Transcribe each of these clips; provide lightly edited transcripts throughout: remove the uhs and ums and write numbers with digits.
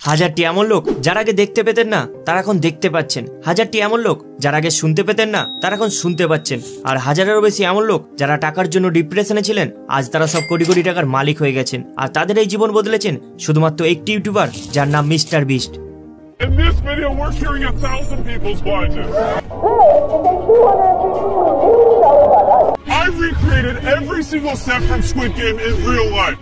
হাজারটি এমন লোক যারা আগে দেখতে পেতেন না তারা এখন দেখতে পাচ্ছেন, হাজারটি এমন লোক যারা আগে শুনতে পেতেন না তারা এখন শুনতে পাচ্ছেন, আর হাজারেরও বেশি এমন লোক যারা টাকার জন্য ডিপ্রেশনে ছিলেন আজ তারা সব কোটি কোটি টাকার মালিক হয়ে গেছেন। আর তাদের এই জীবন বদলেছেন শুধুমাত্র একটি ইউটিউবার যার নাম mister beast. In this video, we're curing 1,000 people's blindness. I recreated every single set from Squid Game in real life.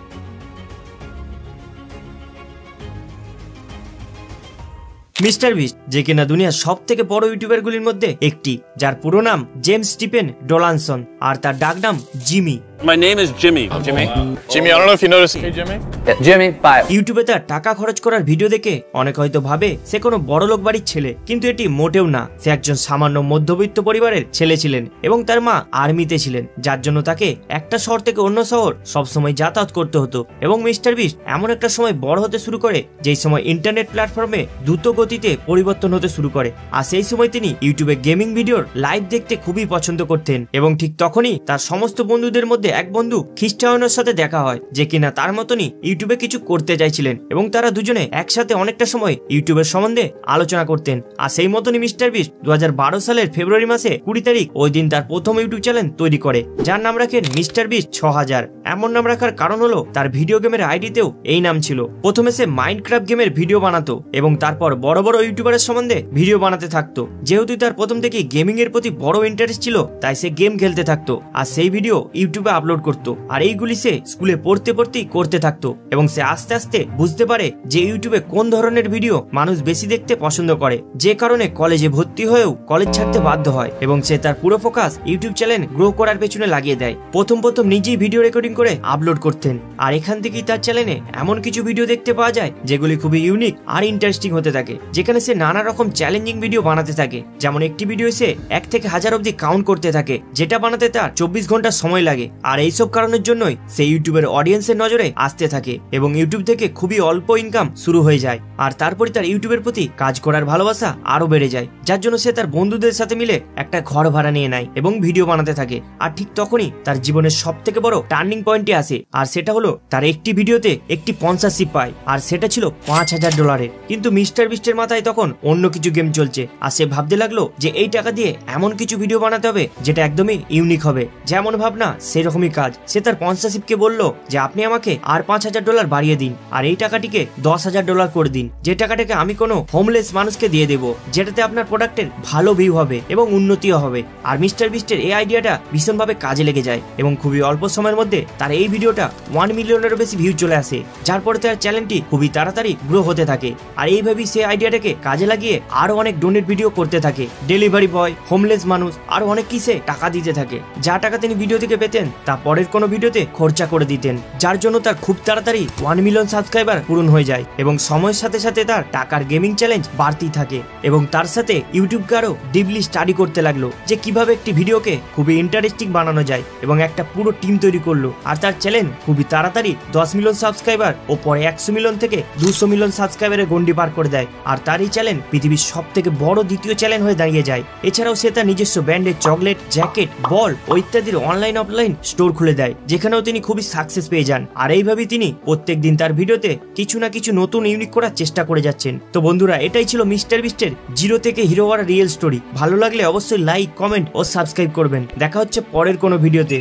Mister beast যে কিনা দুনিয়ার সব থেকে বড় ইউটিউবারগুলির মধ্যে একটি, যার পুরো নাম জেমস স্টিফেন ডোলানসন আর তার ডাক নাম Jimmy. My name is Jimmy. Jimmy, I don't know if you noticed. Hey, Jimmy. Yeah, Jimmy, bye. ইউটিউবে তার টাকা খরচ করার ভিডিও দেখে অনেক হয়তো ভাবে সে কোনো বড় লোক বাড়ির ছেলে, কিন্তু এটি মোটেও না। সে একজন সামান্য মধ্যবিত্ত পরিবারের ছেলে ছিলেন এবং তার মা আর্মিতে ছিলেন, যার জন্য তাকে একটা শহর থেকে অন্য শহর সবসময় যাতায়াত করতে হতো। এবং মিস্টার বিস্ট এমন একটা সময় বড় হতে শুরু করে যেই সময় ইন্টারনেট প্ল্যাটফর্মে দ্রুত গতিতে পরিবর্তন হতে শুরু করে, আর সেই সময় তিনি ইউটিউবে গেমিং ভিডিওর লাইভ দেখতে খুবই পছন্দ করতেন। এবং ঠিক তখনই তার সমস্ত বন্ধুদের মধ্যে এক বন্ধু খ্রিস্টানের সাথে দেখা হয় যে কিনা তার মতনই ইউটিউবে কিছু করতে চাইছিলেন, এবং তারা দুজনে একসাথে অনেকটা সময় ইউটিউবের সম্বন্ধে আলোচনা করতেন। আর সেই মতনই মিস্টার বিস্ট 2012 সালের ফেব্রুয়ারি মাসে 20 তারিখ ওই দিন তার প্রথম ইউটিউব চ্যানেল তৈরি করে, যার নাম রাখেন মিস্টার বিস্ট 6000। এমন নাম রাখার কারণ হলো তার ভিডিও গেমের আইডিতেও এই নাম ছিল। প্রথমে সে মাইনক্রাফট গেমের ভিডিও বানাতো এবং তারপর বড় বড় ইউটিউবারের সম্বন্ধে ভিডিও বানাতে থাকতো। যেহেতু তার প্রথম থেকে গেমিং এর প্রতি বড় ইন্টারেস্ট ছিল, তাই সে গেম খেলতে থাকতো আর সেই ভিডিও ইউটিউবে আপলোড করতো। আর এইগুলি সে স্কুলে পড়তে পড়তেই করতে থাকতো এবং সে আস্তে আস্তে বুঝতে পারে যে ইউটিউবে কোন ধরনের ভিডিও মানুষ বেশি দেখতে পছন্দ করে, যে কারণে কলেজে ভর্তি হয়েও কলেজ ছাড়তে বাধ্য হয় এবং সে তার পুরো ফোকাস ইউটিউব চ্যানেল গ্রো করার পেছনে লাগিয়ে দেয়। প্রথম নিজেই ভিডিও রেকর্ডিং করে আপলোড করতেন, আর এখান থেকেই তার চ্যানেলে এমন কিছু ভিডিও দেখতে পাওয়া যায় যেগুলি খুবই ইউনিক আর ইন্টারেস্টিং হতে থাকে, যেখানে সে নানা রকম চ্যালেঞ্জিং ভিডিও বানাতে থাকে। যেমন একটি ভিডিও সে 1 থেকে 1000 অব্দি কাউন্ট করতে থাকে, যেটা বানাতে তার 24 ঘন্টা সময় লাগে। আর এইসব কারণের জন্যই সে ইউটিউবের অডিয়েন্সের নজরে আসতে থাকে এবং ইউটিউব থেকে খুবই অল্প ইনকাম শুরু হয়ে যায়। আর তারপরে তার ইউটিউবের প্রতি কাজ করার ভালোবাসা আরো বেড়ে যায়, যার জন্য সে তার বন্ধুদের সাথে মিলে একটা ঘর ভাড়া নিয়ে নেয় এবং ভিডিও বানাতে থাকে। আর ঠিক তখনই তার জীবনের সব থেকে বড় টার্নিং পয়েন্টে আসে, আর সেটা হলো তার একটি ভিডিওতে একটি স্পন্সরশিপ পায়, আর সেটা ছিল $5000। কিন্তু মিস্টার বিস্টের মাথায় তখন অন্য কিছু গেম চলছে, আর সে ভাবতে লাগলো যে এই টাকা দিয়ে এমন কিছু ভিডিও বানাতে হবে যেটা একদমই ইউনিক হবে। যেমন ভাবনা সেরকমই কাজ। সে তার স্পন্সরশিপকে বলল যে আপনি আমাকে আর $5000 বাড়িয়ে দিন, আর এই টাকাটিকে $10,000 করে দিন, যে টাকাটাকে আমি কোনো হোমলেস মানুষকে দিয়ে দেবো, যেটাতে আপনার প্রোডাক্টের ভালো ভিউ হবে এবং উন্নতিও হবে। আর মিস্টার বিস্টের এই আইডিয়াটা ভীষণভাবে কাজে লেগে যায় এবং খুবই অল্প সময়ের মধ্যে তার এই ভিডিওটা 1 মিলিয়নেরও বেশি ভিউ চলে আসে, যার পরে তার চ্যানেলটি খুবই তাড়াতাড়ি গ্রো হতে থাকে। আর এইভাবেই সে আইডিয়াটাকে কাজে লাগিয়ে আরো অনেক ডোনেট ভিডিও করতে থাকে। ডেলিভারি বয়, হোমলেস মানুষ আরো অনেক কিসে টাকা দিতে থাকে, যা টাকা তিনি ভিডিও থেকে পেতেন তা পরের কোনো ভিডিওতে খরচা করে দিতেন, যার জন্য তার খুব তাড়াতাড়ি 1 মিলিয়ন সাবস্ক্রাইবার পূরণ হয়ে যায় এবং সময়ের সাথে সাথে তার টাকার গেমিং চ্যালেঞ্জ বাড়তেই থাকে। এবং তার সাথে ইউটিউবকে আরো ডিপলি স্টাডি করতে লাগলো যে কিভাবে একটি ভিডিওকে খুবই ইন্টারেস্টিং বানানো যায় এবং একটা পুরো টিম তৈরি করলো। আর তার চ্যানেল খুবই তাড়াতাড়ি 10 মিলিয়ন সাবস্ক্রাইবার ও পরে 100 মিলিয়ন থেকে 200 মিলিয়ন সাবস্ক্রাইবারের গন্ডি পার করে দেয়। আর তার এই চ্যানেল পৃথিবীর সব থেকে বড় দ্বিতীয় চ্যানেল হয়ে দাঁড়িয়ে যায়। এছাড়াও সে তার নিজস্ব ব্র্যান্ডের চকলেট, জ্যাকেট, বল ও ইত্যাদির অনলাইন অফলাইন স্টোর খুলে দেয়, যেখানেও তিনি খুবই সাকসেস পেয়ে যান। আর এইভাবেই তিনি প্রত্যেক দিন তার ভিডিওতে কিছু না কিছু নতুন ইউনিক করার চেষ্টা করে যাচ্ছেন। তো বন্ধুরা, এটাই ছিল মিস্টার বিস্টের জিরো থেকে হিরো হওয়ার রিয়েল স্টোরি। ভালো লাগলে অবশ্যই লাইক, কমেন্ট ও সাবস্ক্রাইব করবেন। দেখা হচ্ছে পরের কোনো ভিডিওতে।